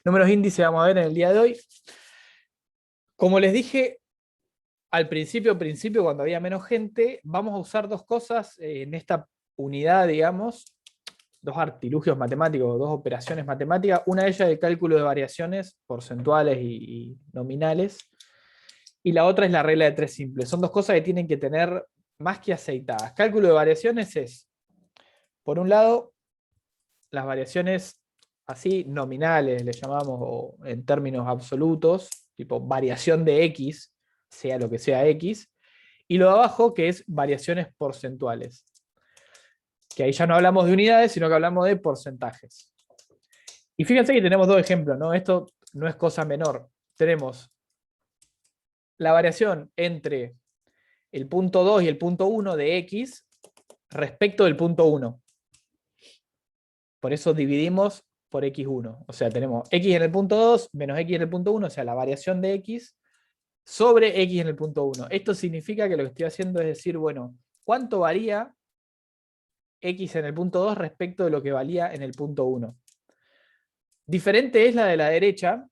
Números índice vamos a ver en el día de hoy. Como les dije al principio, cuando había menos gente, vamos a usar dos cosas en esta unidad, digamos, dos artilugios matemáticos, dos operaciones matemáticas. Una de ellas es el cálculo de variaciones porcentuales y nominales. Y la otra es la regla de tres simples. Son dos cosas que tienen que tener más que aceitadas. Cálculo de variaciones es, por un lado, las variaciones así nominales, le llamamos, o en términos absolutos, tipo variación de X, sea lo que sea X, y lo de abajo que es variaciones porcentuales, que ahí ya no hablamos de unidades, sino que hablamos de porcentajes. Y fíjense que tenemos dos ejemplos, ¿no? Esto no es cosa menor. Tenemos la variación entre el punto 2 y el punto 1 de X respecto del punto 1. Por eso dividimos por x1. O sea, tenemos x en el punto 2 menos x en el punto 1, o sea, la variación de x sobre x en el punto 1. Esto significa que lo que estoy haciendo es decir, bueno, ¿cuánto varía x en el punto 2 respecto de lo que valía en el punto 1? Diferente es la de la derecha,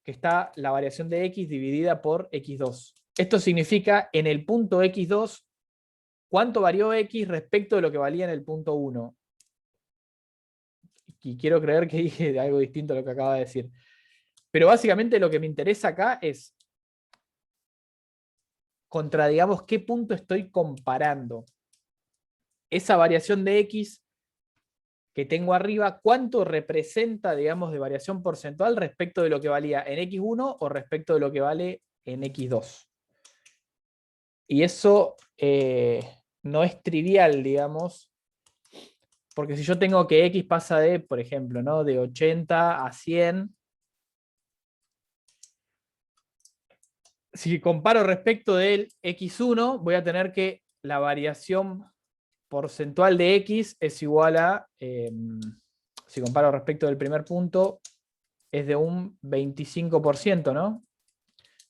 que está la variación de x dividida por x2. Esto significa en el punto x2, ¿cuánto varió x respecto de lo que valía en el punto 1? Y quiero creer que dije algo distinto a lo que acaba de decir. Pero básicamente lo que me interesa acá es contra, digamos, qué punto estoy comparando. Esa variación de x que tengo arriba, ¿cuánto representa, digamos, de variación porcentual respecto de lo que valía en x1 o respecto de lo que vale en x2? Y eso no es trivial, digamos, porque si yo tengo que x pasa de, por ejemplo, ¿no? de 80 a 100, si comparo respecto del x1, voy a tener que la variación porcentual de x es igual a, si comparo respecto del primer punto, es de un 25%, ¿no?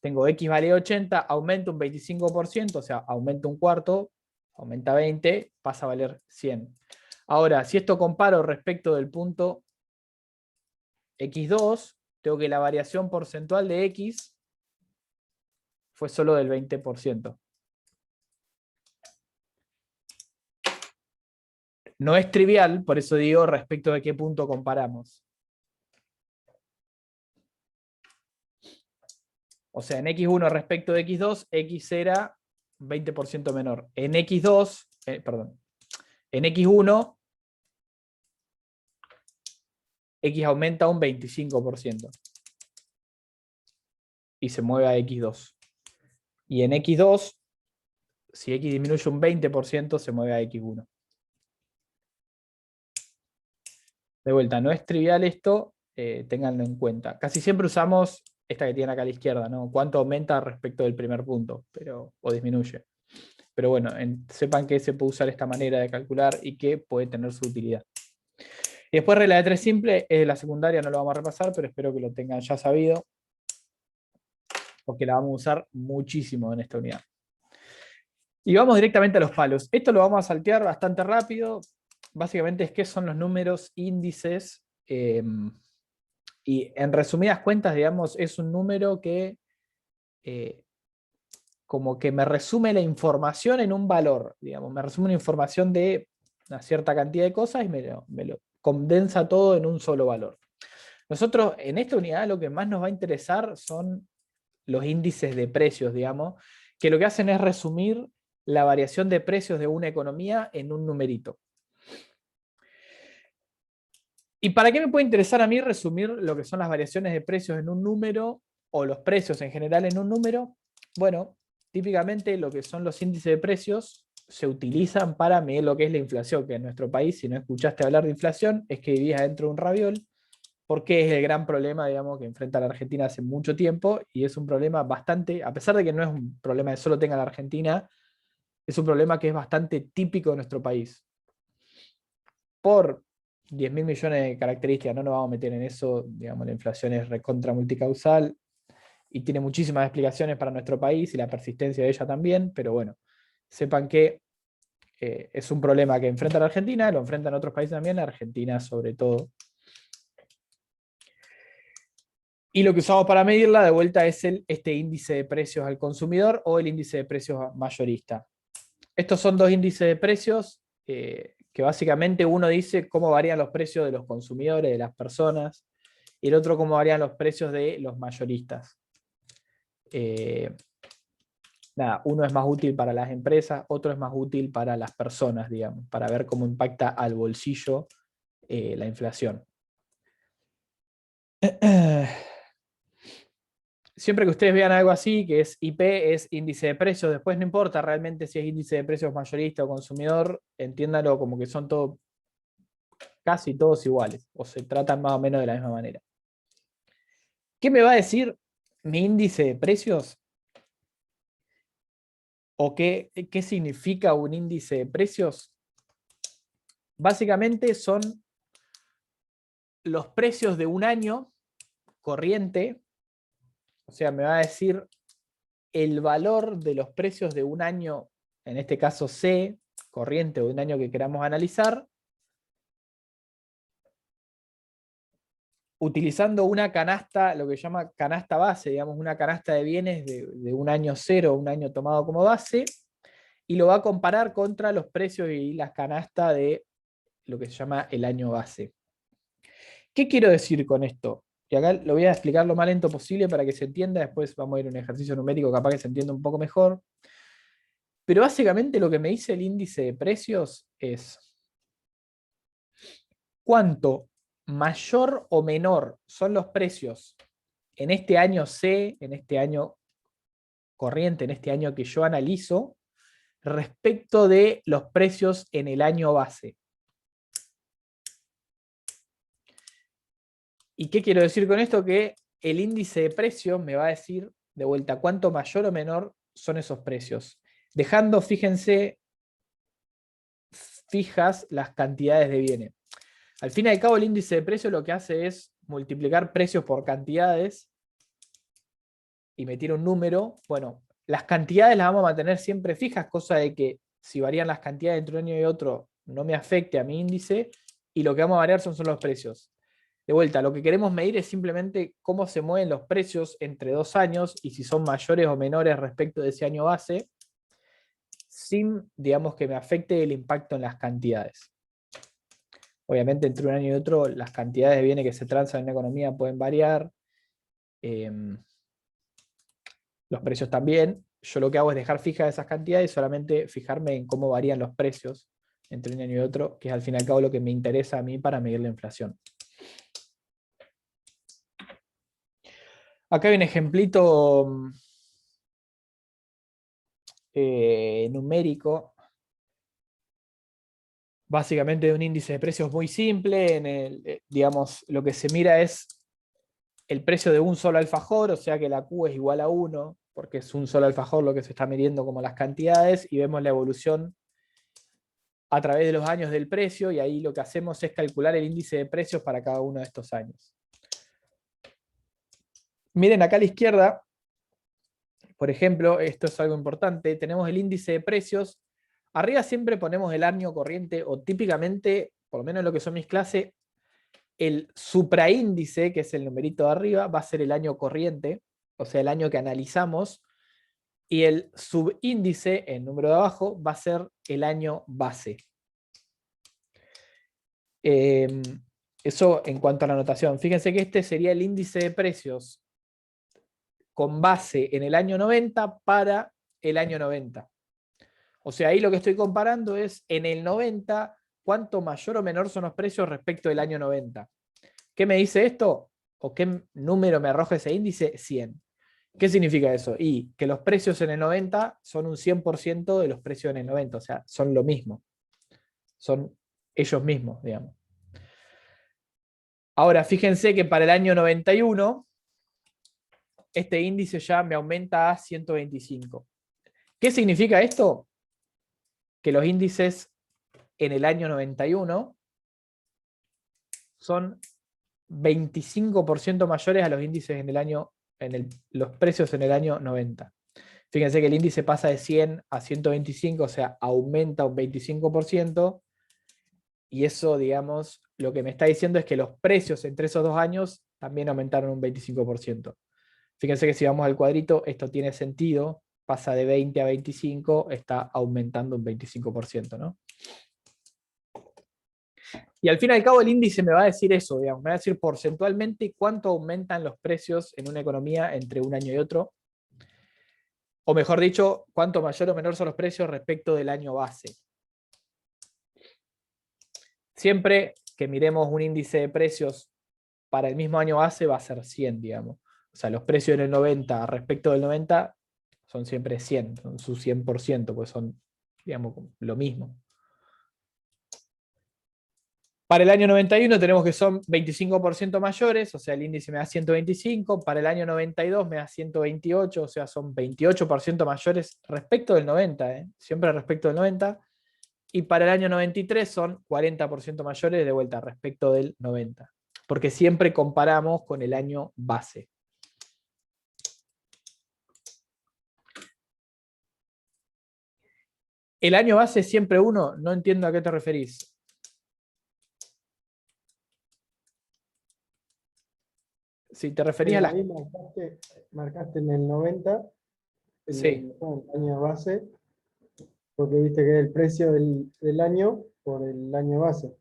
Tengo x vale 80, aumenta un 25%, o sea, aumenta un cuarto, aumenta 20, pasa a valer 100. Ahora, si esto comparo respecto del punto x2, tengo que la variación porcentual de x fue solo del 20%. No es trivial, por eso digo respecto de qué punto comparamos. O sea, en x1 respecto de x2, x era 20% menor. En x2, perdón, en x1, x aumenta un 25% y se mueve a x2. Y en x2, si x disminuye un 20%, se mueve a x1. De vuelta, no es trivial esto, ténganlo en cuenta. Casi siempre usamos esta que tienen acá a la izquierda, ¿no? Cuánto aumenta respecto del primer punto, o disminuye. Pero bueno, sepan que se puede usar esta manera de calcular y que puede tener su utilidad. Y después regla de tres simple, es la secundaria, no lo vamos a repasar, pero espero que lo tengan ya sabido, porque la vamos a usar muchísimo en esta unidad. Y vamos directamente a los palos. Esto lo vamos a saltear bastante rápido. Básicamente es qué son los números índices. Y en resumidas cuentas, digamos, es un número que como que me resume la información en un valor. Digamos, me resume una información de una cierta cantidad de cosas y me lo condensa todo en un solo valor. Nosotros en esta unidad lo que más nos va a interesar son los índices de precios, digamos, que lo que hacen es resumir la variación de precios de una economía en un numerito. ¿Y para qué me puede interesar a mí resumir lo que son las variaciones de precios en un número o los precios en general en un número? Bueno, típicamente lo que son los índices de precios se utilizan para medir lo que es la inflación, que en nuestro país, si no escuchaste hablar de inflación, es que vivías dentro de un raviol, porque es el gran problema, digamos, que enfrenta la Argentina hace mucho tiempo, y es un problema bastante, a pesar de que no es un problema que solo tenga la Argentina, es un problema que es bastante típico de nuestro país. Por 10.000 millones de características, no nos vamos a meter en eso, digamos, la inflación es recontra multicausal y tiene muchísimas explicaciones para nuestro país y la persistencia de ella también, pero bueno, sepan que es un problema que enfrenta la Argentina, lo enfrentan otros países también, la Argentina sobre todo. Y lo que usamos para medirla de vuelta es este índice de precios al consumidor o el índice de precios mayorista. Estos son dos índices de precios que básicamente uno dice cómo varían los precios de los consumidores, de las personas, y el otro cómo varían los precios de los mayoristas. Nada, uno es más útil para las empresas, otro es más útil para las personas, digamos, para ver cómo impacta al bolsillo la inflación. Siempre que ustedes vean algo así, que es IP, es índice de precios, después no importa realmente si es índice de precios mayorista o consumidor, entiéndalo como que son casi todos iguales, o se tratan más o menos de la misma manera. ¿Qué me va a decir mi índice de precios? ¿O qué significa un índice de precios? Básicamente son los precios de un año corriente, o sea, me va a decir el valor de los precios de un año, en este caso C, corriente o de un año que queramos analizar, utilizando una canasta, lo que se llama canasta base, digamos, una canasta de bienes de un año cero, un año tomado como base, y lo va a comparar contra los precios y las canastas de lo que se llama el año base. ¿Qué quiero decir con esto? Y acá lo voy a explicar lo más lento posible para que se entienda, después vamos a ir a un ejercicio numérico capaz que se entienda un poco mejor. Pero básicamente lo que me dice el índice de precios es cuánto mayor o menor son los precios en este año C, en este año corriente, en este año que yo analizo, respecto de los precios en el año base. ¿Y qué quiero decir con esto? Que el índice de precios me va a decir de vuelta cuánto mayor o menor son esos precios. Dejando, fíjense, fijas las cantidades de bienes. Al fin y al cabo, el índice de precios lo que hace es multiplicar precios por cantidades y me tira un número. Bueno, las cantidades las vamos a mantener siempre fijas, cosa de que si varían las cantidades entre un año y otro no me afecte a mi índice, y lo que vamos a variar son los precios. De vuelta, lo que queremos medir es simplemente cómo se mueven los precios entre 2 años y si son mayores o menores respecto de ese año base, sin, digamos, que me afecte el impacto en las cantidades. Obviamente, entre un año y otro, las cantidades de bienes que se transan en la economía pueden variar. Los precios también. Yo lo que hago es dejar fijas esas cantidades y solamente fijarme en cómo varían los precios entre un año y otro, que es al fin y al cabo lo que me interesa a mí para medir la inflación. Acá hay un ejemplito numérico, básicamente de un índice de precios muy simple. Digamos, lo que se mira es el precio de un solo alfajor, o sea que la Q es igual a 1, porque es un solo alfajor lo que se está midiendo como las cantidades, y vemos la evolución a través de los años del precio, y ahí lo que hacemos es calcular el índice de precios para cada uno de estos años. Miren acá a la izquierda, por ejemplo, esto es algo importante, tenemos el índice de precios. Arriba siempre ponemos el año corriente, o típicamente, por lo menos en lo que son mis clases, el supraíndice, que es el numerito de arriba, va a ser el año corriente, o sea, el año que analizamos, y el subíndice, el número de abajo, va a ser el año base. Eso en cuanto a la anotación. Fíjense que este sería el índice de precios con base en el año 90 para el año 90. O sea, ahí lo que estoy comparando es en el 90 cuánto mayor o menor son los precios respecto del año 90. ¿Qué me dice esto? ¿O qué número me arroja ese índice? 100. ¿Qué significa eso? Y que los precios en el 90 son un 100% de los precios en el 90, o sea, son lo mismo. Son ellos mismos, digamos. Ahora, fíjense que para el año 91, este índice ya me aumenta a 125. ¿Qué significa esto? Que los índices en el año 91 son 25% mayores a los índices en el año, los precios en el año 90. Fíjense que el índice pasa de 100 a 125, o sea, aumenta un 25%, y eso, digamos, lo que me está diciendo es que los precios entre esos 2 años también aumentaron un 25%. Fíjense que si vamos al cuadrito, esto tiene sentido, pasa de 20 a 25, está aumentando un 25%, ¿no? Y al fin y al cabo el índice me va a decir eso, digamos, me va a decir porcentualmente cuánto aumentan los precios en una economía entre un año y otro, o mejor dicho, cuánto mayor o menor son los precios respecto del año base. Siempre que miremos un índice de precios para el mismo año base va a ser 100, digamos. O sea, los precios en el 90 respecto del 90 son siempre 100, son su 100%, pues son, digamos, lo mismo. Para el año 91 tenemos que son 25% mayores, o sea, el índice me da 125. Para el año 92 me da 128, o sea, son 28% mayores respecto del 90, siempre respecto del 90. Y para el año 93 son 40% mayores de vuelta respecto del 90. Porque siempre comparamos con el año base. ¿El año base es siempre uno? No entiendo a qué te referís. Si te referís a las... Ahí marcaste en el 90, Sí. el año base, porque viste que es el precio del año por el año base.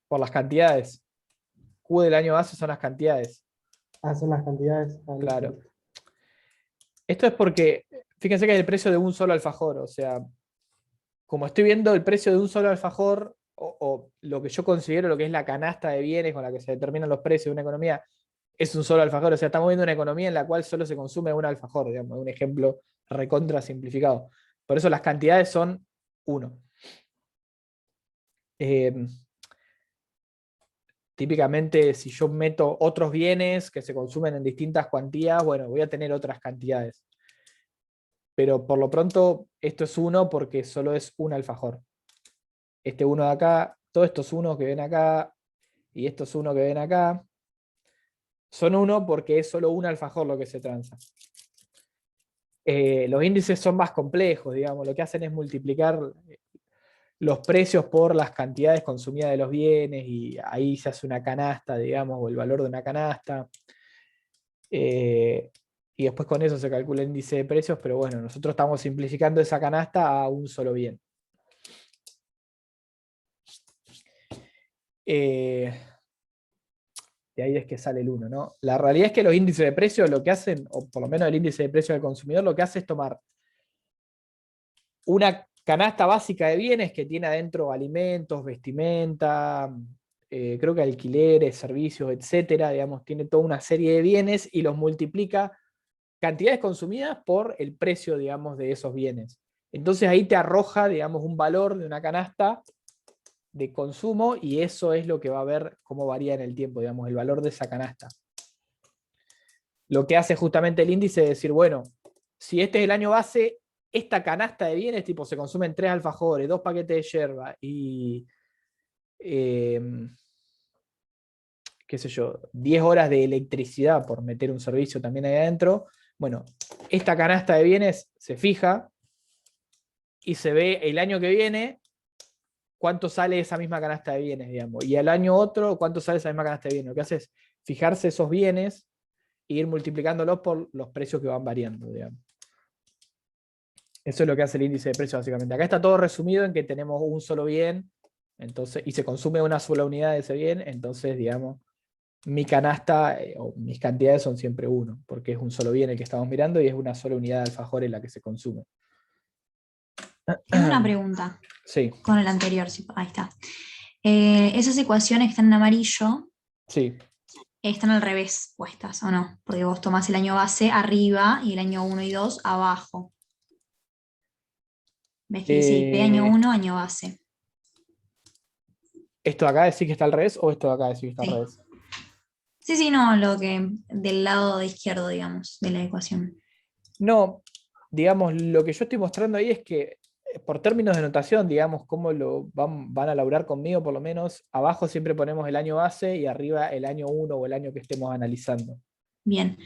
Por las cantidades. Q del año base son las cantidades. Ah, son las cantidades. Claro. Esto es porque, fíjense que es el precio de un solo alfajor, o sea, como estoy viendo el precio de un solo alfajor, o lo que yo considero lo que es la canasta de bienes con la que se determinan los precios de una economía, es un solo alfajor. O sea, estamos viendo una economía en la cual solo se consume un alfajor, digamos, un ejemplo recontra simplificado. Por eso las cantidades son uno. Típicamente, si yo meto otros bienes que se consumen en distintas cuantías, bueno, voy a tener otras cantidades. Pero por lo pronto, esto es uno porque solo es un alfajor. Este uno de acá, todos estos unos que ven acá, y estos uno que ven acá, son uno porque es solo un alfajor lo que se transa. Los índices son más complejos, digamos, lo que hacen es multiplicar los precios por las cantidades consumidas de los bienes, y ahí se hace una canasta, digamos, o el valor de una canasta. Y después con eso se calcula el índice de precios, pero bueno, nosotros estamos simplificando esa canasta a un solo bien. De ahí es que sale el 1, ¿no? La realidad es que los índices de precios lo que hacen, o por lo menos el índice de precios del consumidor, lo que hace es tomar una canasta básica de bienes que tiene adentro alimentos, vestimenta, creo que alquileres, servicios, etcétera, digamos, tiene toda una serie de bienes y los multiplica cantidades consumidas por el precio, digamos, de esos bienes. Entonces ahí te arroja, digamos, un valor de una canasta de consumo, y eso es lo que va a ver cómo varía en el tiempo, digamos, el valor de esa canasta. Lo que hace justamente el índice es decir, bueno, si este es el año base, esta canasta de bienes, tipo, se consumen 3 alfajores, 2 paquetes de yerba y, qué sé yo, 10 horas de electricidad, por meter un servicio también ahí adentro. Bueno, esta canasta de bienes se fija y se ve el año que viene cuánto sale esa misma canasta de bienes, digamos, y al año otro cuánto sale esa misma canasta de bienes. Lo que hace es fijarse esos bienes e ir multiplicándolos por los precios que van variando, digamos. Eso es lo que hace el índice de precios, básicamente. Acá está todo resumido en que tenemos un solo bien, entonces, y se consume una sola unidad de ese bien, entonces, digamos, mi canasta o mis cantidades son siempre uno, porque es un solo bien el que estamos mirando y es una sola unidad de alfajor en la que se consume. Tengo una pregunta. Sí. Con el anterior, sí, ahí está. Esas ecuaciones que están en amarillo, Sí. están al revés puestas, ¿o no? Porque vos tomás el año base arriba y el año 1 y 2 abajo. ¿Ves que dice IP año 1, año base? ¿Esto de acá decís que está al revés o esto de acá decís que está al revés? Sí, sí, no, lo que del lado de izquierdo, digamos, de la ecuación. No, digamos, lo que yo estoy mostrando ahí es que, por términos de notación, digamos, cómo lo van a laburar conmigo, por lo menos, abajo siempre ponemos el año base y arriba el año 1 o el año que estemos analizando. Bien.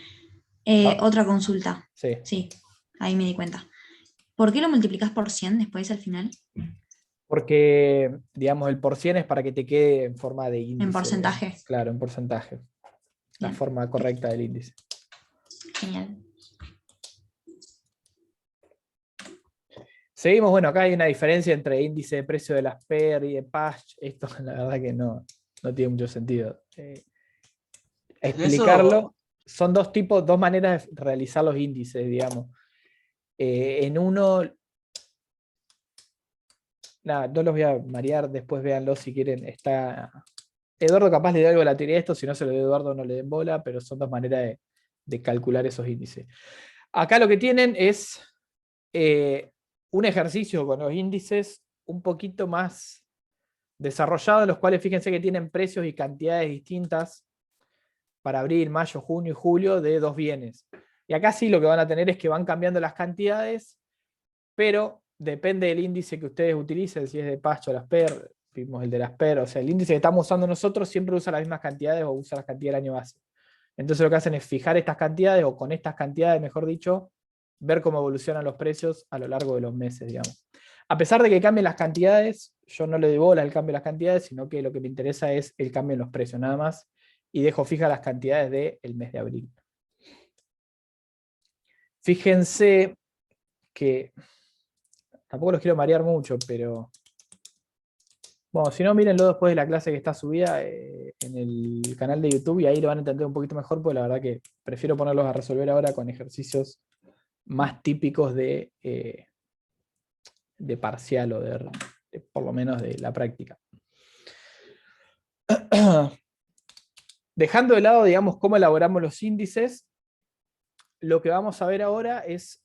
¿Ah? Otra consulta. Sí. Sí, ahí me di cuenta. ¿Por qué lo multiplicás por 100 después al final? Porque, digamos, el por 100 es para que te quede en forma de índice. En porcentaje. Claro, en porcentaje. la Bien. forma correcta del índice. Genial. Seguimos, bueno, acá hay una diferencia entre índice de precio de las PER y de Pasch. Esto la verdad que no tiene mucho sentido. Explicarlo, son dos maneras de realizar los índices, digamos. En uno, nada, no los voy a marear, después véanlo si quieren. Está Eduardo capaz le da algo a la teoría de esto, si no se lo doy a Eduardo no le den bola, pero son dos maneras de calcular esos índices. Acá lo que tienen es un ejercicio con los índices un poquito más desarrollado, en los cuales fíjense que tienen precios y cantidades distintas para abril, mayo, junio y julio de dos bienes. Y acá sí lo que van a tener es que van cambiando las cantidades, pero depende del índice que ustedes utilicen, si es de Pasch o las PER, vimos el de las PER, o sea, el índice que estamos usando nosotros siempre usa las mismas cantidades o usa las cantidades del año base. Entonces lo que hacen es fijar estas cantidades, o con estas cantidades, mejor dicho, ver cómo evolucionan los precios a lo largo de los meses, digamos. A pesar de que cambien las cantidades, yo no le doy bola al cambio de las cantidades, sino que lo que me interesa es el cambio en los precios, nada más, y dejo fijas las cantidades del mes de abril. Fíjense que tampoco los quiero marear mucho, pero bueno, si no, mírenlo después de la clase que está subida en el canal de YouTube y ahí lo van a entender un poquito mejor, porque la verdad que prefiero ponerlos a resolver ahora con ejercicios más típicos de parcial o por lo menos de la práctica. Dejando de lado, digamos, cómo elaboramos los índices, lo que vamos a ver ahora es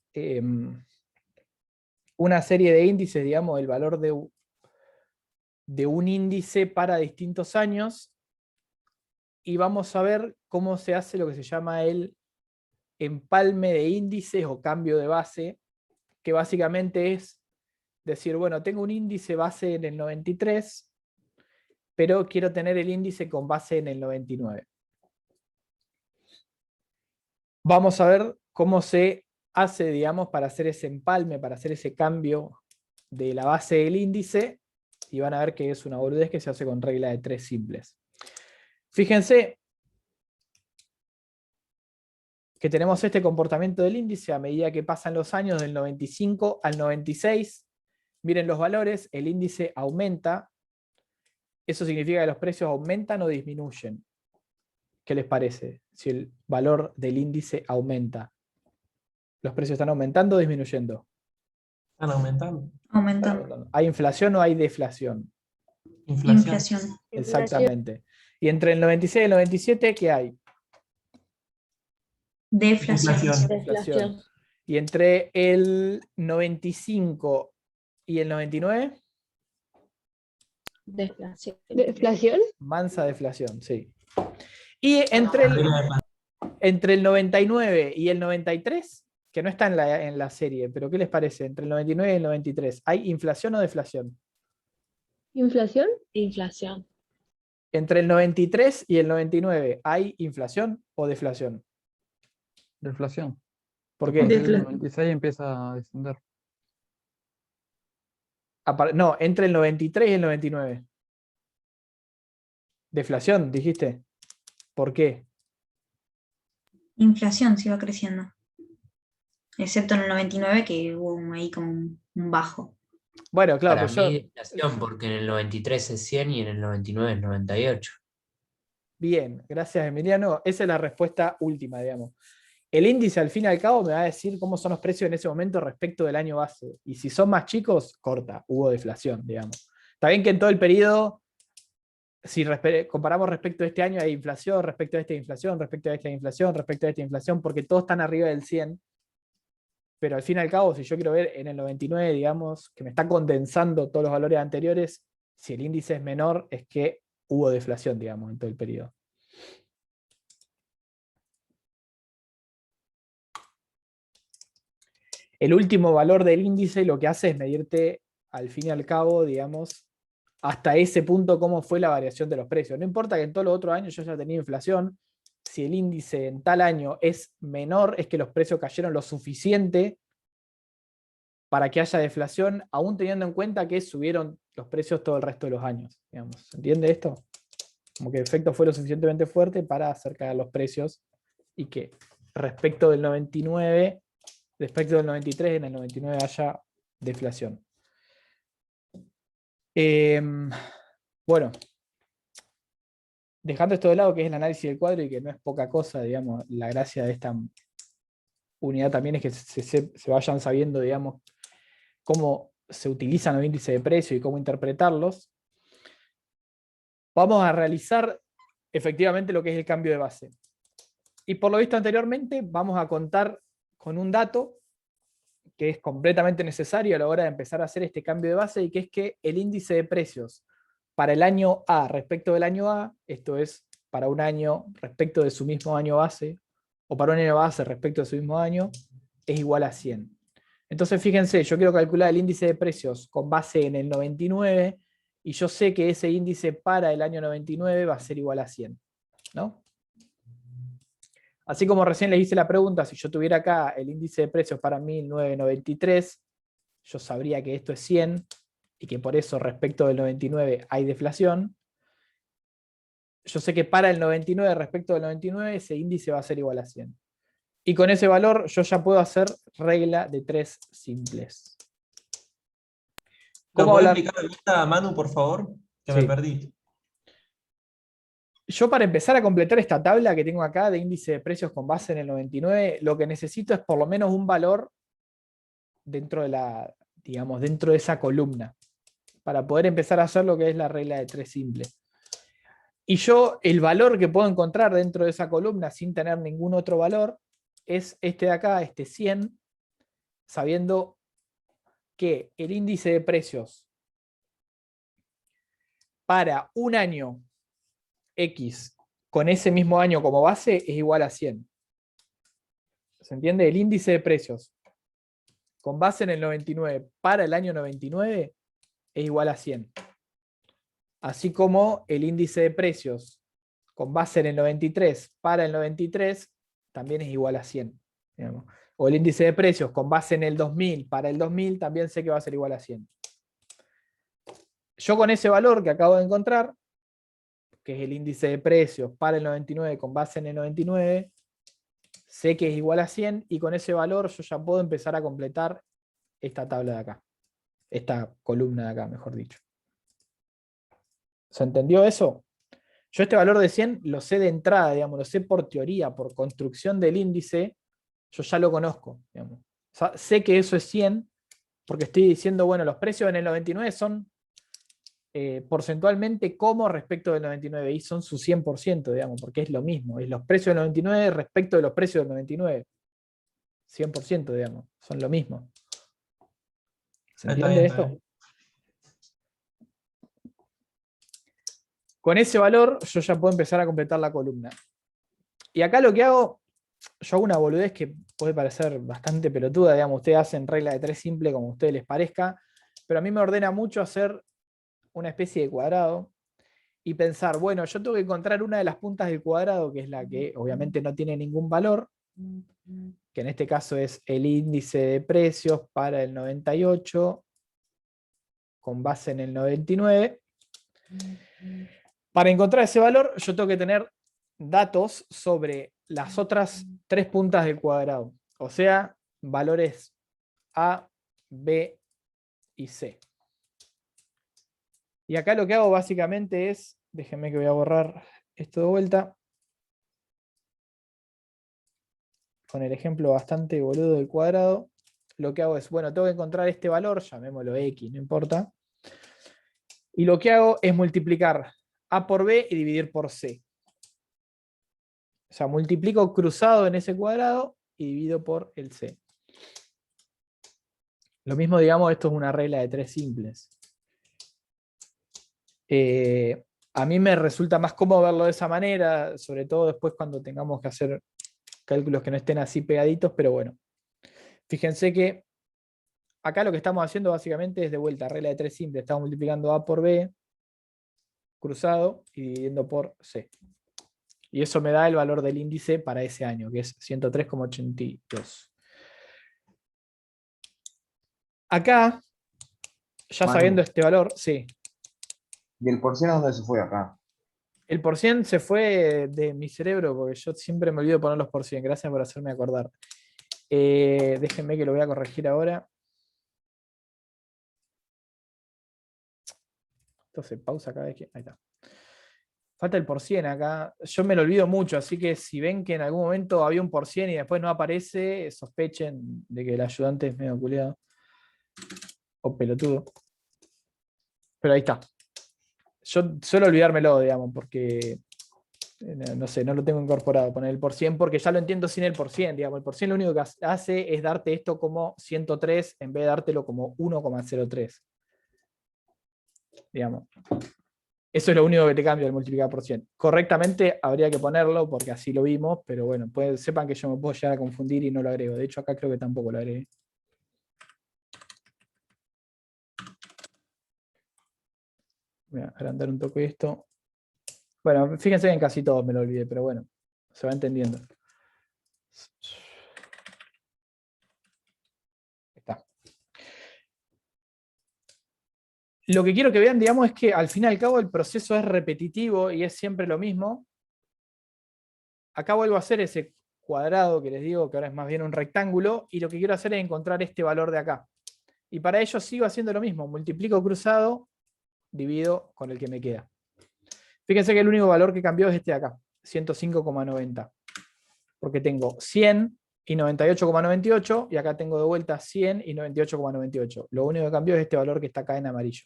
una serie de índices, digamos, el valor de un índice para distintos años, y vamos a ver cómo se hace lo que se llama el empalme de índices o cambio de base, que básicamente es decir, bueno, tengo un índice base en el 93, pero quiero tener el índice con base en el 99. Vamos a ver cómo se hace, digamos, para hacer ese empalme, para hacer ese cambio de la base del índice, y van a ver que es una boludez que se hace con regla de 3 simples. Fíjense que tenemos este comportamiento del índice a medida que pasan los años del 95 al 96. Miren los valores, el índice aumenta. Eso significa que los precios aumentan o disminuyen. ¿Qué les parece? Si el valor del índice aumenta. ¿Los precios están aumentando o disminuyendo? Están aumentando. Aumentando. ¿Hay inflación o hay deflación? Inflación. Exactamente. Y entre el 96 y el 97, ¿qué hay? Deflación. Deflación. Y entre el 95 y el 99, Deflación. ¿Deflación? mansa deflación, sí. Y entre el 99 y el 93, que no está en la serie, pero ¿qué les parece? Entre el 99 y el 93, ¿hay inflación o deflación? ¿Inflación? Inflación. Entre el 93 y el 99, ¿hay inflación o deflación? Deflación. ¿Por qué? Porque el 96 empieza a descender. No, entre el 93 y el 99. Deflación, dijiste. ¿Por qué? Inflación se va creciendo. Excepto en el 99, que hubo ahí como un bajo. Bueno, claro, Para pues mí, deflación, porque en el 93 es 100 y en el 99 es 98. Bien, gracias Emiliano. Esa es la respuesta última, digamos. El índice al fin y al cabo me va a decir cómo son los precios en ese momento respecto del año base. Y si son más chicos, corta, hubo deflación, digamos. Está bien que en todo el periodo, si comparamos respecto a este año, hay inflación, respecto a esta inflación, respecto a esta inflación, respecto a esta inflación, porque todos están arriba del 100. Pero al fin y al cabo, si yo quiero ver en el 99, digamos, que me está condensando todos los valores anteriores, si el índice es menor, es que hubo deflación, digamos, en todo el periodo. El último valor del índice lo que hace es medirte, al fin y al cabo, digamos, hasta ese punto cómo fue la variación de los precios. No importa que en todos los otros años yo haya tenido inflación, si el índice en tal año es menor, es que los precios cayeron lo suficiente para que haya deflación, aún teniendo en cuenta que subieron los precios todo el resto de los años. Digamos. ¿Se entiende esto? Como que el efecto fue lo suficientemente fuerte para hacer caer los precios y que respecto del 99, respecto del 93, en el 99 haya deflación. Bueno, dejando esto de lado, que es el análisis del cuadro y que no es poca cosa, digamos, la gracia de esta unidad también es que se vayan sabiendo, digamos, cómo se utilizan los índices de precio y cómo interpretarlos. Vamos a realizar efectivamente lo que es el cambio de base. Y por lo visto anteriormente, vamos a contar con un dato que es completamente necesario a la hora de empezar a hacer este cambio de base, y que es que el índice de precios para el año A respecto del año A, esto es, para un año respecto de su mismo año base, o para un año base respecto de su mismo año, es igual a 100. Entonces fíjense, yo quiero calcular el índice de precios con base en el 99, y yo sé que ese índice para el año 99 va a ser igual a 100, ¿no? Así como recién les hice la pregunta, si yo tuviera acá el índice de precios para 1993, yo sabría que esto es 100 y que por eso respecto del 99 hay deflación. Yo sé que para el 99 respecto del 99 ese índice va a ser igual a 100. Y con ese valor yo ya puedo hacer regla de 3 simples. ¿Lo ¿Cómo podés hablar? explicar de vuelta, Manu, por favor? Que me Sí. perdí. Yo, para empezar a completar esta tabla que tengo acá de índice de precios con base en el 99, lo que necesito es por lo menos un valor dentro de la, digamos, dentro de esa columna, para poder empezar a hacer lo que es la regla de 3 simple. Y yo, el valor que puedo encontrar dentro de esa columna sin tener ningún otro valor es este de acá, este 100, sabiendo que el índice de precios para un año X con ese mismo año como base es igual a 100. ¿Se entiende? El índice de precios con base en el 99 para el año 99 es igual a 100. Así como el índice de precios con base en el 93 para el 93 también es igual a 100. Digamos. O el índice de precios con base en el 2000 para el 2000 también sé que va a ser igual a 100. Yo con ese valor que acabo de encontrar, que es el índice de precios para el 99 con base en el 99, sé que es igual a 100, y con ese valor yo ya puedo empezar a completar esta tabla de acá. Esta columna de acá, mejor dicho. ¿Se entendió eso? Yo este valor de 100 lo sé de entrada, digamos, lo sé por teoría, por construcción del índice, yo ya lo conozco, digamos. O sea, sé que eso es 100 porque estoy diciendo, bueno, los precios en el 99 son porcentualmente como respecto del 99, y son su 100%, digamos, porque es lo mismo, es los precios del 99 respecto de los precios del 99. 100%, digamos, son lo mismo. ¿Se Está entiende bien, esto? está bien. Con ese valor yo ya puedo empezar a completar la columna. Y acá lo que hago, yo hago una boludez que puede parecer bastante pelotuda, digamos, ustedes hacen regla de 3 simple como a ustedes les parezca, pero a mí me ordena mucho hacer una especie de cuadrado y pensar, bueno, yo tengo que encontrar una de las puntas del cuadrado, que es la que obviamente no tiene ningún valor, que en este caso es el índice de precios para el 98 con base en el 99. Para encontrar ese valor yo tengo que tener datos sobre las otras 3 puntas del cuadrado, o sea, valores A, B y C. Y acá lo que hago básicamente es, déjenme que voy a borrar esto de vuelta, con el ejemplo bastante boludo del cuadrado. Lo que hago es, bueno, tengo que encontrar este valor, llamémoslo X, no importa. Y lo que hago es multiplicar A por B y dividir por C. O sea, multiplico cruzado en ese cuadrado y divido por el C. Lo mismo, digamos, esto es una regla de 3 simples. A mí me resulta más cómodo verlo de esa manera, sobre todo después cuando tengamos que hacer cálculos que no estén así pegaditos, pero bueno. Fíjense que acá lo que estamos haciendo básicamente es de vuelta, regla de 3 simples. Estamos multiplicando A por B, cruzado, y dividiendo por C. Y eso me da el valor del índice para ese año, que es 103,82. Acá, ya Manu, sabiendo este valor, sí. ¿y el porcino dónde se fue acá? El por cien se fue de mi cerebro porque yo siempre me olvido de poner los por cien. Gracias por hacerme acordar. Déjenme que lo voy a corregir ahora. Esto se pausa cada vez que... Ahí está. Falta el por cien acá. Yo me lo olvido mucho, así que si ven que en algún momento había un por cien y después no aparece, sospechen de que el ayudante es medio culiado. O pelotudo. Pero ahí está. Yo suelo olvidármelo, digamos, porque no sé, no lo tengo incorporado, poner el por cien, porque ya lo entiendo sin el por cien, digamos. El por cien lo único que hace es darte esto como 103 en vez de dártelo como 1,03. Digamos. Eso es lo único que te cambia el multiplicador por 100. Correctamente habría que ponerlo porque así lo vimos, pero bueno, sepan que yo me puedo llegar a confundir y no lo agrego. De hecho, acá creo que tampoco lo agregué. Voy a agrandar un toque esto. Bueno, fíjense que en casi todos me lo olvidé, pero bueno, se va entendiendo. Está. Lo que quiero que vean, digamos, es que al fin y al cabo el proceso es repetitivo y es siempre lo mismo. Acá vuelvo a hacer ese cuadrado que les digo que ahora es más bien un rectángulo y lo que quiero hacer es encontrar este valor de acá. Y para ello sigo haciendo lo mismo, multiplico cruzado, divido con el que me queda. Fíjense que el único valor que cambió es este de acá, 105,90. Porque tengo 100 y 98,98 y acá tengo de vuelta 100 y 98,98. Lo único que cambió es este valor que está acá en amarillo.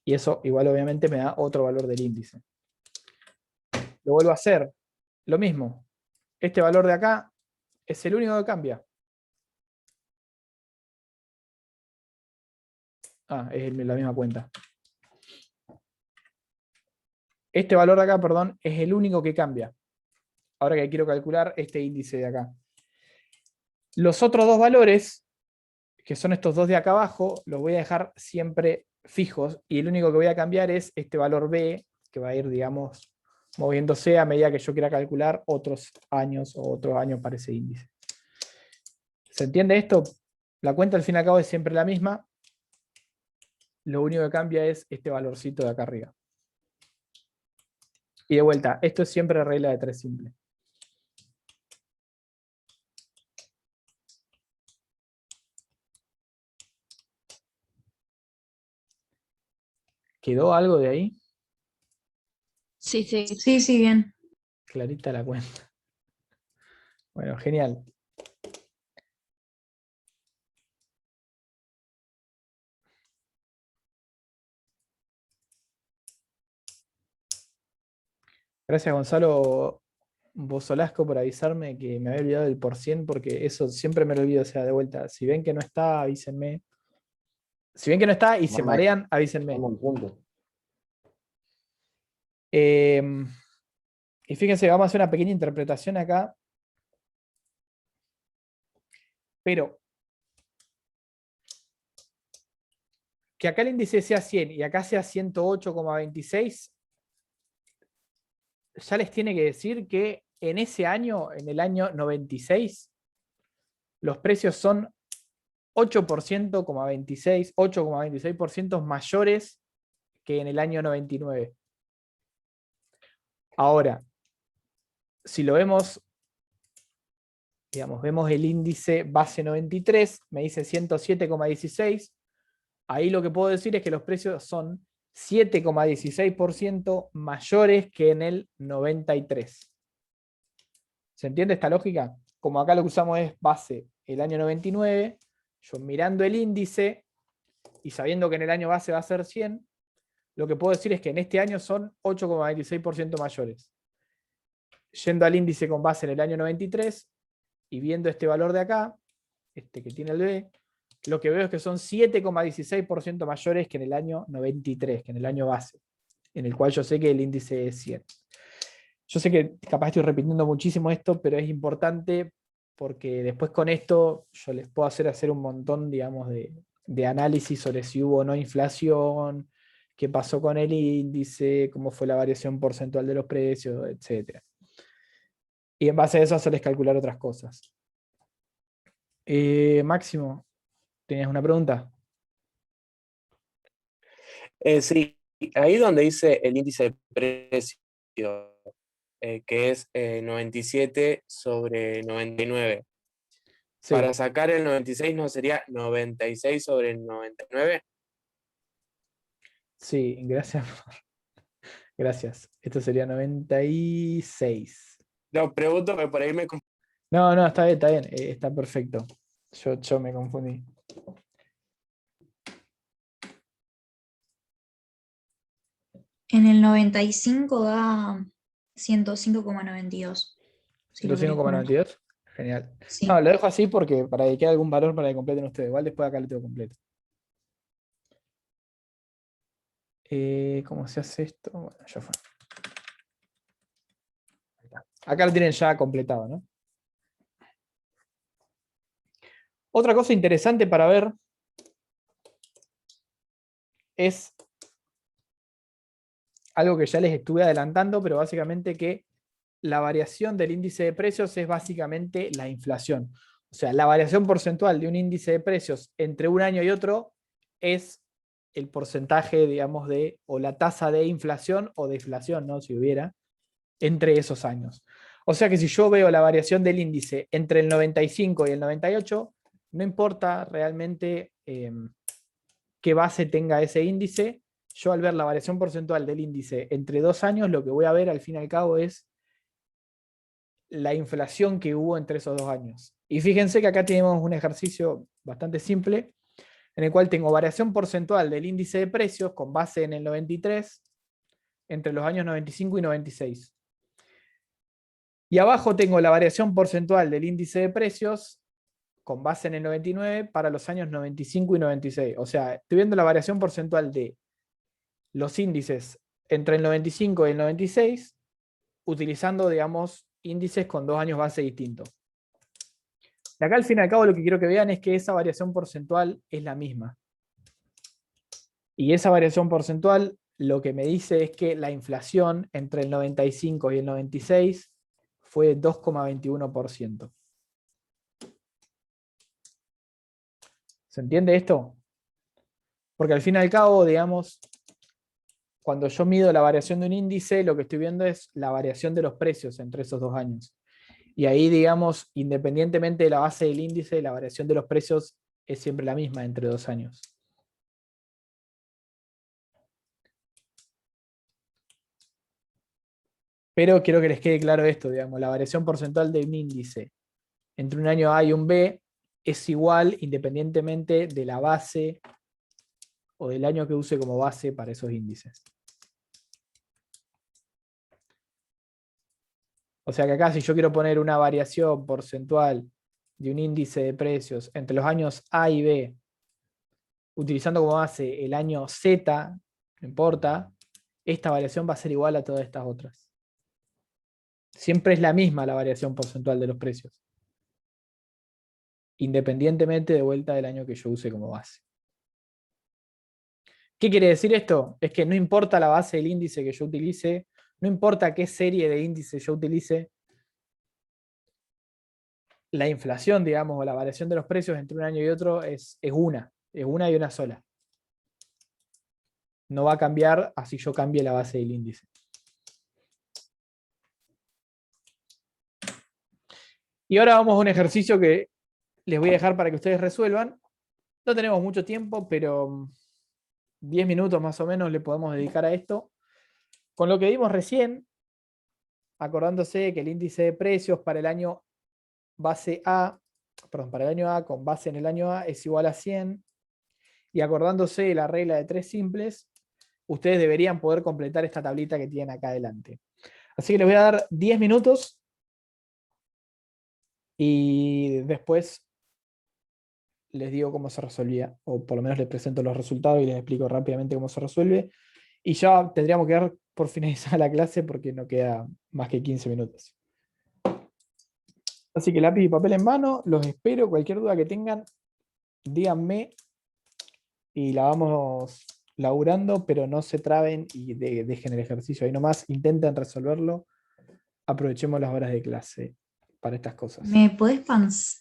Y eso igual obviamente me da otro valor del índice. Lo vuelvo a hacer. Lo mismo. Este valor de acá es el único que cambia. Ah, es la misma cuenta. Este valor de acá, perdón, es el único que cambia. Ahora que quiero calcular este índice de acá. Los otros dos valores, que son estos dos de acá abajo, los voy a dejar siempre fijos y el único que voy a cambiar es este valor B, que va a ir, digamos, moviéndose a medida que yo quiera calcular otros años para ese índice. ¿Se entiende esto? La cuenta al fin y al cabo es siempre la misma. Lo único que cambia es este valorcito de acá arriba. Y de vuelta, esto es siempre regla de 3 simple. ¿Quedó algo de ahí? Sí, sí. Sí, sí, bien. Clarita la cuenta. Bueno, genial. Gracias, Gonzalo Bozolasco, por avisarme que me había olvidado del por cien, porque eso siempre me lo olvido. O sea, de vuelta, si ven que no está, avísenme. Si ven que no está y se marean, avísenme. Y fíjense, vamos a hacer una pequeña interpretación acá. Pero que acá el índice sea 100 y acá sea 108,26, ya les tiene que decir que en ese año, en el año 96, los precios son 8,26% mayores que en el año 99. Ahora, si lo vemos, digamos, vemos el índice base 93, me dice 107,16. Ahí lo que puedo decir es que los precios son 7,16% mayores que en el 93. ¿Se entiende esta lógica? Como acá lo que usamos es base el año 99, yo mirando el índice y sabiendo que en el año base va a ser 100, lo que puedo decir es que en este año son 8,26% mayores. Yendo al índice con base en el año 93 y viendo este valor de acá, este que tiene el B, lo que veo es que son 7,16% mayores que en el año 93, que en el año base, en el cual yo sé que el índice es 100. Yo sé que capaz estoy repitiendo muchísimo esto, pero es importante porque después con esto yo les puedo hacer un montón, digamos, de análisis sobre si hubo o no inflación, qué pasó con el índice, cómo fue la variación porcentual de los precios, etc. Y en base a eso hacerles calcular otras cosas. Máximo, ¿tenías una pregunta? Sí, ahí donde dice el índice de precio, que es 97 sobre 99, Sí, para sacar el 96 ¿no sería 96 sobre el 99? sí, gracias. Gracias. Esto sería 96. No, pregunto que por ahí me confundí. No, no, está bien, está perfecto. Yo me confundí. En el 95 da 105,92. Si lo querés poner. 105,92. Genial. Sí. No, lo dejo así porque para que quede algún valor para que completen ustedes. Igual después acá lo tengo completo. ¿Cómo se hace esto? Bueno, ya fue. Ahí está. Acá lo tienen ya completado, ¿no? Otra cosa interesante para ver es algo que ya les estuve adelantando, pero básicamente que la variación del índice de precios es básicamente la inflación. O sea, la variación porcentual de un índice de precios entre un año y otro es el porcentaje, digamos, o la tasa de inflación o deflación, ¿no? Si hubiera, entre esos años. O sea que si yo veo la variación del índice entre el 95 y el 98, no importa realmente qué base tenga ese índice, yo al ver la variación porcentual del índice entre 2 años, lo que voy a ver al fin y al cabo es la inflación que hubo entre esos 2 años. Y fíjense que acá tenemos un ejercicio bastante simple, en el cual tengo variación porcentual del índice de precios con base en el 93 entre los años 95 y 96. Y abajo tengo la variación porcentual del índice de precios con base en el 99 para los años 95 y 96. O sea, estoy viendo la variación porcentual de los índices entre el 95 y el 96, utilizando, digamos, índices con 2 años base distintos. De acá al fin y al cabo lo que quiero que vean es que esa variación porcentual es la misma. Y esa variación porcentual lo que me dice es que la inflación entre el 95 y el 96 fue 2,21%. ¿Se entiende esto? Porque al fin y al cabo, digamos, cuando yo mido la variación de un índice, lo que estoy viendo es la variación de los precios entre esos 2 años. Y ahí, digamos, independientemente de la base del índice, la variación de los precios es siempre la misma entre 2 años. Pero quiero que les quede claro esto, digamos, la variación porcentual de un índice entre un año A y un B es igual independientemente de la base o del año que use como base para esos índices. O sea que acá si yo quiero poner una variación porcentual de un índice de precios entre los años A y B, utilizando como base el año Z, no importa, esta variación va a ser igual a todas estas otras. Siempre es la misma la variación porcentual de los precios, independientemente de vuelta del año que yo use como base. ¿Qué quiere decir esto? Es que no importa la base del índice que yo utilice, no importa qué serie de índice yo utilice, la inflación, digamos, o la variación de los precios entre un año y otro es una y una sola. No va a cambiar así yo cambie la base del índice. Y ahora vamos a un ejercicio que les voy a dejar para que ustedes resuelvan. No tenemos mucho tiempo, pero 10 minutos más o menos le podemos dedicar a esto. Con lo que vimos recién, acordándose que el índice de precios para el año base A, perdón, para el año A con base en el año A es igual a 100, y acordándose de la regla de 3 simples, ustedes deberían poder completar esta tablita que tienen acá adelante. Así que les voy a dar 10 minutos y después les digo cómo se resolvía, o por lo menos les presento los resultados y les explico rápidamente cómo se resuelve. Y ya tendríamos que dar por finalizada la clase porque no queda más que 15 minutos. Así que lápiz y papel en mano, los espero. Cualquier duda que tengan, díganme y la vamos laburando, pero no se traben y dejen el ejercicio ahí nomás. Intenten resolverlo. Aprovechemos las horas de clase para estas cosas. ¿Me podés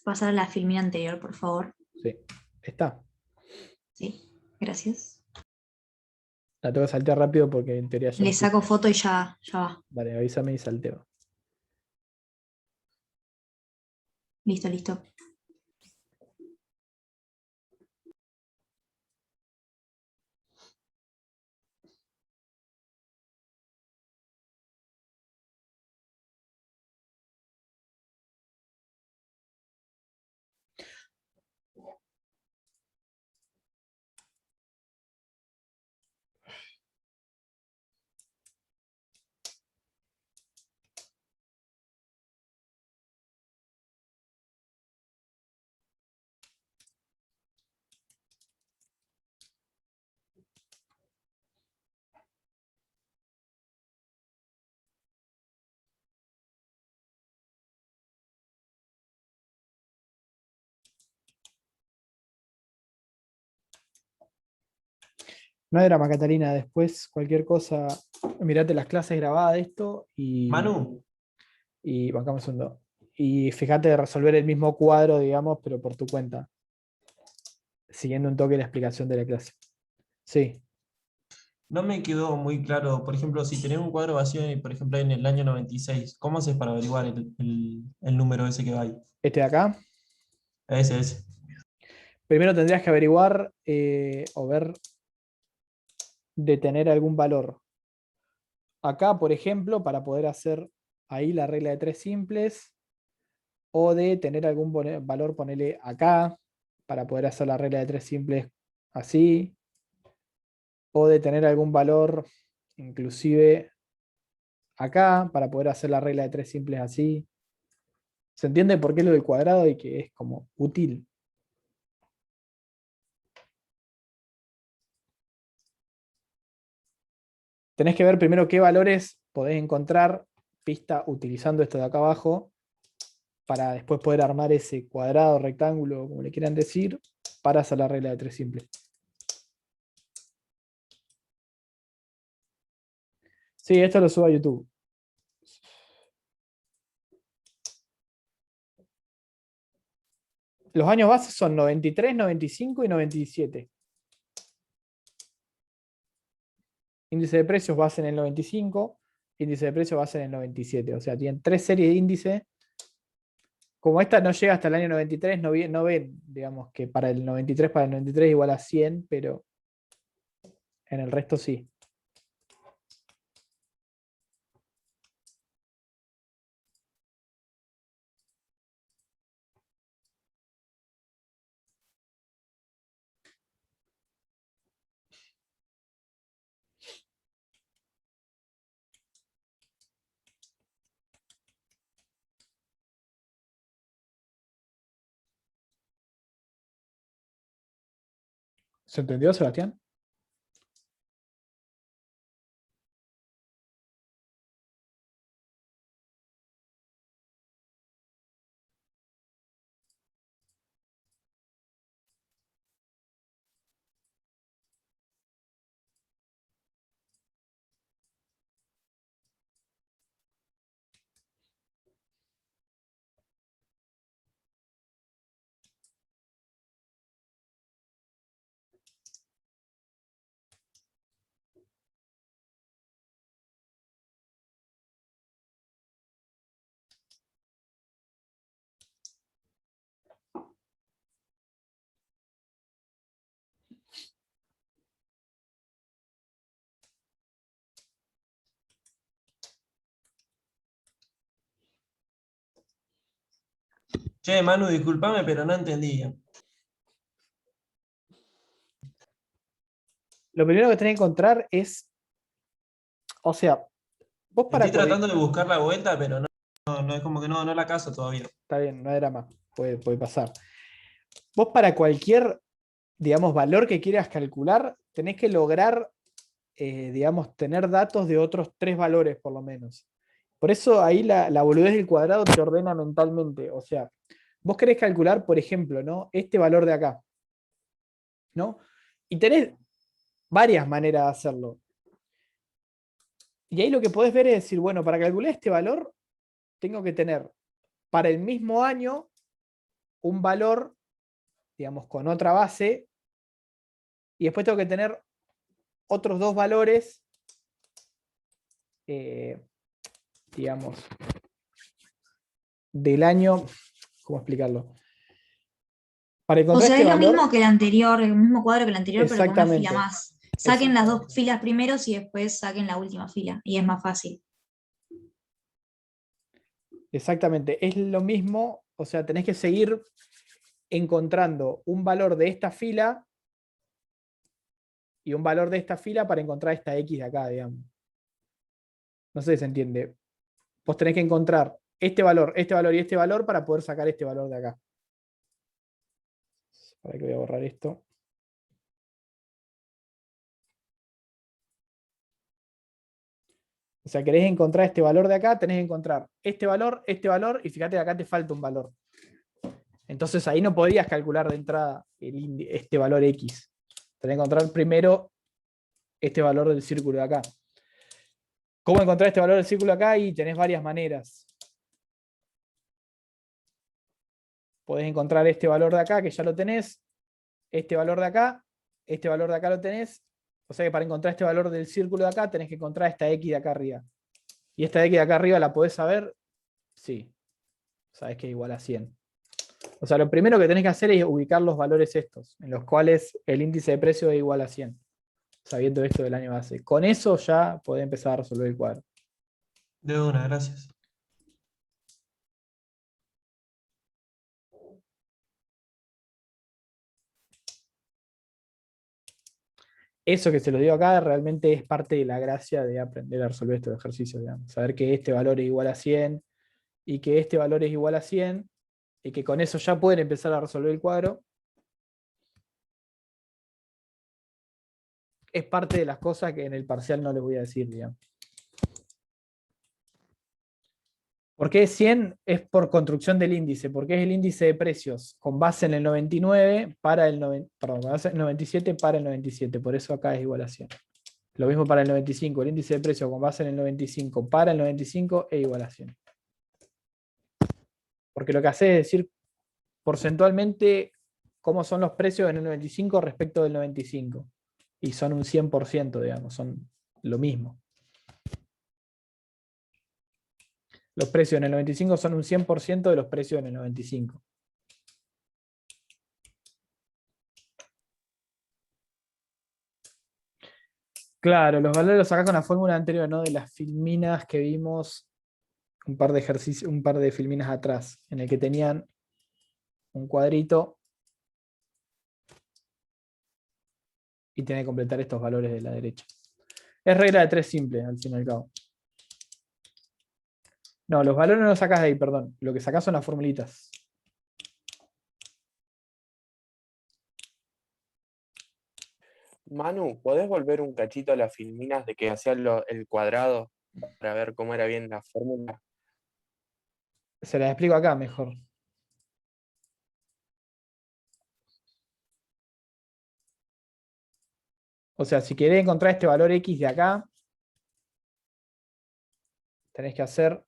pasar a la filmina anterior, por favor? Sí, está. Sí, gracias. La tengo que saltear rápido porque en teoría ya Le lo puse. saco foto y ya va. Vale, avísame y salteo. Listo, listo. No hay drama, Catalina. Después, cualquier cosa, mirate las clases grabadas de esto Manu, y bancamos un segundo. Y fíjate de resolver el mismo cuadro, digamos, pero por tu cuenta. Siguiendo un toque la explicación de la clase. Sí. no me quedó muy claro, por ejemplo, si tenés un cuadro vacío, por ejemplo, en el año 96, ¿cómo haces para averiguar el número ese que va ahí? Este de acá. Ese. Primero tendrías que averiguar o ver de tener algún valor. Acá, por ejemplo, para poder hacer ahí la regla de tres simples, o de tener algún valor, ponele acá, para poder hacer la regla de tres simples así, o de tener algún valor inclusive acá, para poder hacer la regla de tres simples así. ¿Se entiende por qué lo del cuadrado y que es como útil? Tenés que ver primero qué valores podés encontrar, pista, utilizando esto de acá abajo, para después poder armar ese cuadrado, rectángulo, como le quieran decir, para hacer la regla de tres simples. Sí, esto lo subo a YouTube. Los años bases son 93, 95 y 97. Índice de precios base en el 95, índice de precios base en el 97. O sea, tienen tres series de índices. Como esta no llega hasta el año 93, no ven, digamos, que para el 93 igual a 100, pero en el resto sí. ¿Se entendió, Sebastián? Che, Manu, discúlpame, pero no entendí. Lo primero que tenés que encontrar es, o sea, vos para... Estoy tratando de buscar la vuelta, pero no es como que no la caso todavía. Está bien, no era más, puede pasar. Vos para cualquier, digamos, valor que quieras calcular, tenés que lograr, digamos, tener datos de otros tres valores por lo menos. Por eso ahí la boludez del cuadrado te ordena mentalmente. O sea, vos querés calcular, por ejemplo, ¿no? Este valor de acá, ¿no? Y tenés varias maneras de hacerlo. Y ahí lo que podés ver es decir, bueno, para calcular este valor, tengo que tener para el mismo año un valor, digamos, con otra base, y después tengo que tener otros dos valores, digamos, del año, ¿cómo explicarlo? Para O encontrar sea, este es lo valor, mismo que el anterior, el mismo cuadro que el anterior, pero con una fila exactamente, más. Saquen las dos exactamente. filas primeros y después saquen la última fila. Y es más fácil. Exactamente, es lo mismo, o sea, tenés que seguir encontrando un valor de esta fila y un valor de esta fila para encontrar esta X de acá, digamos. No sé si se entiende. Vos tenés que encontrar este valor y este valor para poder sacar este valor de acá. Para que voy a borrar esto. O sea, querés encontrar este valor de acá, tenés que encontrar este valor, y fíjate que acá te falta un valor. Entonces ahí no podrías calcular de entrada este valor X. Tenés que encontrar primero este valor del círculo de acá. ¿Cómo encontrar este valor del círculo de acá? Y tenés varias maneras. Podés encontrar este valor de acá, que ya lo tenés, este valor de acá lo tenés. O sea que para encontrar este valor del círculo de acá, tenés que encontrar esta X de acá arriba. ¿Y esta X de acá arriba la podés saber? Sí. Sabés que es igual a 100. O sea, lo primero que tenés que hacer es ubicar los valores estos, en los cuales el índice de precio es igual a 100, sabiendo esto del año base. Con eso ya podés empezar a resolver el cuadro. De una, gracias. Eso que se lo digo acá realmente es parte de la gracia de aprender a resolver estos ejercicios. Digamos. Saber que este valor es igual a 100 y que este valor es igual a 100 y que con eso ya pueden empezar a resolver el cuadro. Es parte de las cosas que en el parcial no les voy a decir, digamos. ¿Por qué 100? Es por construcción del índice, porque es el índice de precios con base en el 99 para el 97 para el 97, por eso acá es igual a 100. Lo mismo para el 95, el índice de precios con base en el 95 para el 95 es igual a 100. Porque lo que hace es decir porcentualmente cómo son los precios en el 95 respecto del 95. Y son un 100%, digamos, son lo mismo. Los precios en el 95 son un 100% de los precios en el 95. Claro, los valores los sacás con la fórmula anterior, ¿no? De las filminas que vimos un par de ejercicios, un par de filminas atrás, en el que tenían un cuadrito y tienen que completar estos valores de la derecha. Es regla de 3 simple, al fin y al cabo. No, los valores no los sacás de ahí, perdón. Lo que sacás son las formulitas. Manu, ¿podés volver un cachito a las filminas de que hacía el cuadrado para ver cómo era bien la fórmula? Se las explico acá mejor. O sea, si querés encontrar este valor X de acá, tenés que hacer,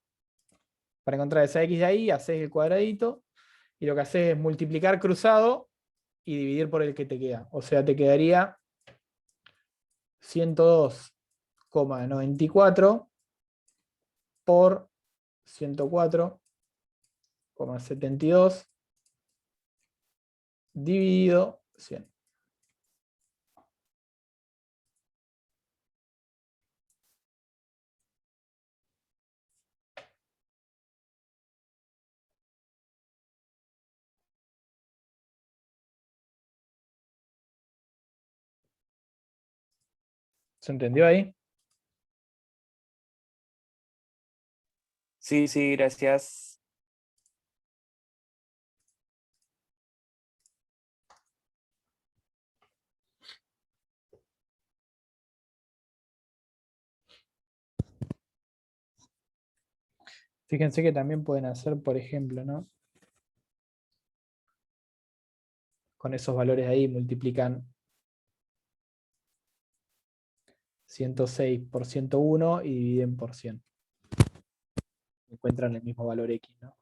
para encontrar esa X de ahí, haces el cuadradito, y lo que haces es multiplicar cruzado y dividir por el que te queda. O sea, te quedaría 102,94 por 104,72 dividido 100. ¿Se entendió ahí? Sí, sí, gracias. Fíjense que también pueden hacer, por ejemplo, ¿no? Con esos valores ahí multiplican 106 por 101 y dividen por 100. Encuentran el mismo valor X, ¿no?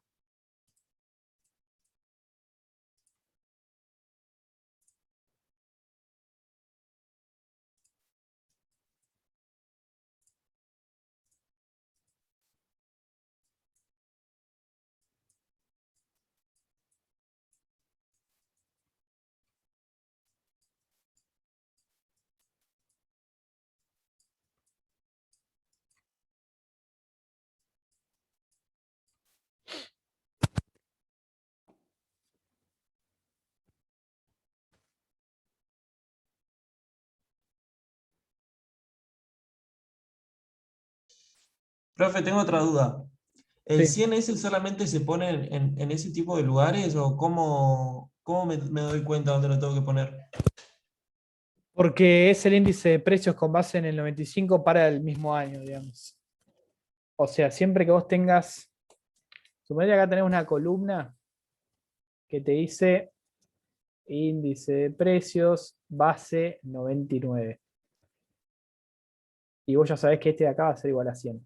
Profe, tengo otra duda. ¿El Sí. 100 ese solamente se pone en ese tipo de lugares o cómo me doy cuenta dónde lo tengo que poner? Porque es el índice de precios con base en el 95 para el mismo año, digamos. O sea, siempre que vos tengas, suponete que acá tenés una columna que te dice índice de precios base 99. Y vos ya sabés que este de acá va a ser igual a 100.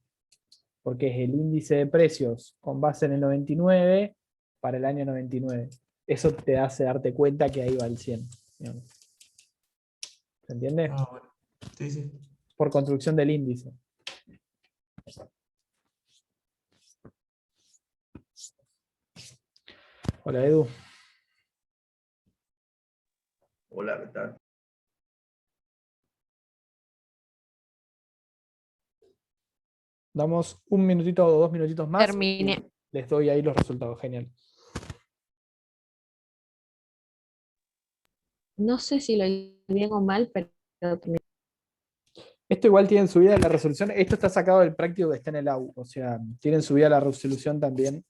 Porque es el índice de precios con base en el 99 para el año 99. Eso te hace darte cuenta que ahí va el 100. Digamos. ¿Se entiende? Ah, bueno. Sí, sí. Por construcción del índice. Hola, Edu. Hola, ¿qué tal? Damos un minutito o 2 minutitos más. Terminé. Y les doy ahí los resultados. Genial. No sé si lo hice bien o mal, pero terminé. Esto igual tienen subida la resolución. Esto está sacado del práctico que está en el AU. O sea, tienen subida la resolución también,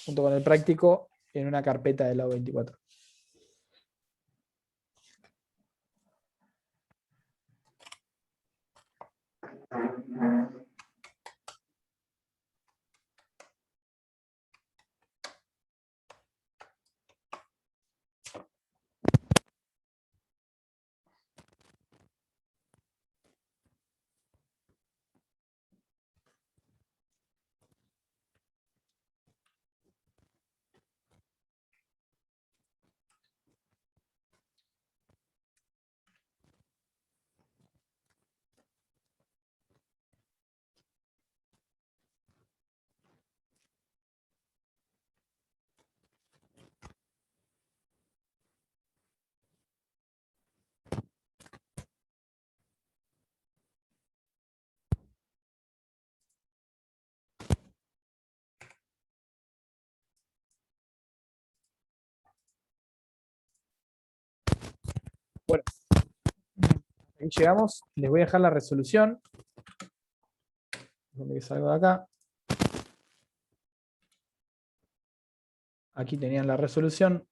junto con el práctico, en una carpeta del AU 24. Bueno, ahí llegamos. Les voy a dejar la resolución. Donde salgo de acá. Aquí tenían la resolución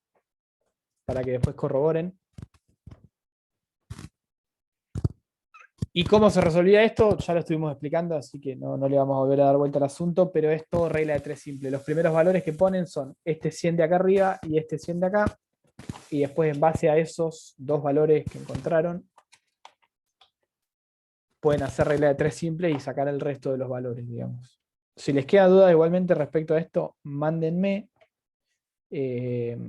para que después corroboren. ¿Y cómo se resolvía esto? Ya lo estuvimos explicando, así que no le vamos a volver a dar vuelta al asunto, pero es todo regla de 3 simple. Los primeros valores que ponen son este 100 de acá arriba y este 100 de acá, y después en base a esos dos valores que encontraron, pueden hacer regla de 3 simple y sacar el resto de los valores, digamos. Si les queda duda igualmente respecto a esto, mándenme. Pero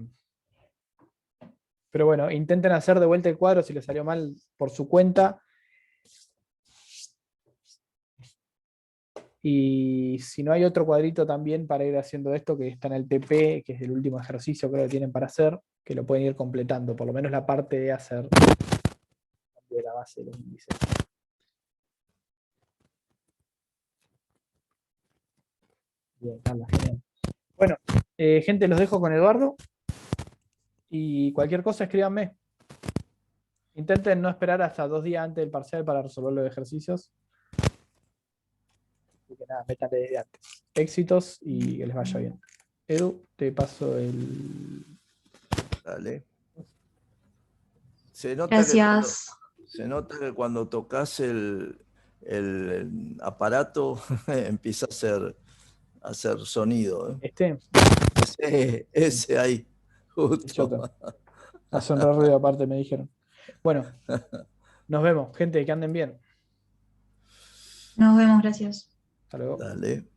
bueno, intenten hacer de vuelta el cuadro si les salió mal por su cuenta. Y si no hay otro cuadrito también para ir haciendo esto, que está en el TP, que es el último ejercicio creo que tienen para hacer, que lo pueden ir completando, por lo menos la parte de hacer de la base de los índices. Bien, Carla, genial. Bueno, gente, los dejo con Eduardo. Y cualquier cosa, escríbanme. Intenten no esperar hasta 2 días antes del parcial para resolver los ejercicios. Así que nada, métanle desde antes. Éxitos y que les vaya bien. Edu, te paso el... Dale. Se nota Gracias. se nota que cuando tocas el aparato empieza a hacer sonido. Este, Ese ahí, justo. Choto. Hace un ruido aparte, me dijeron. Bueno, nos vemos, gente, que anden bien. Nos vemos, gracias. Hasta luego. Dale.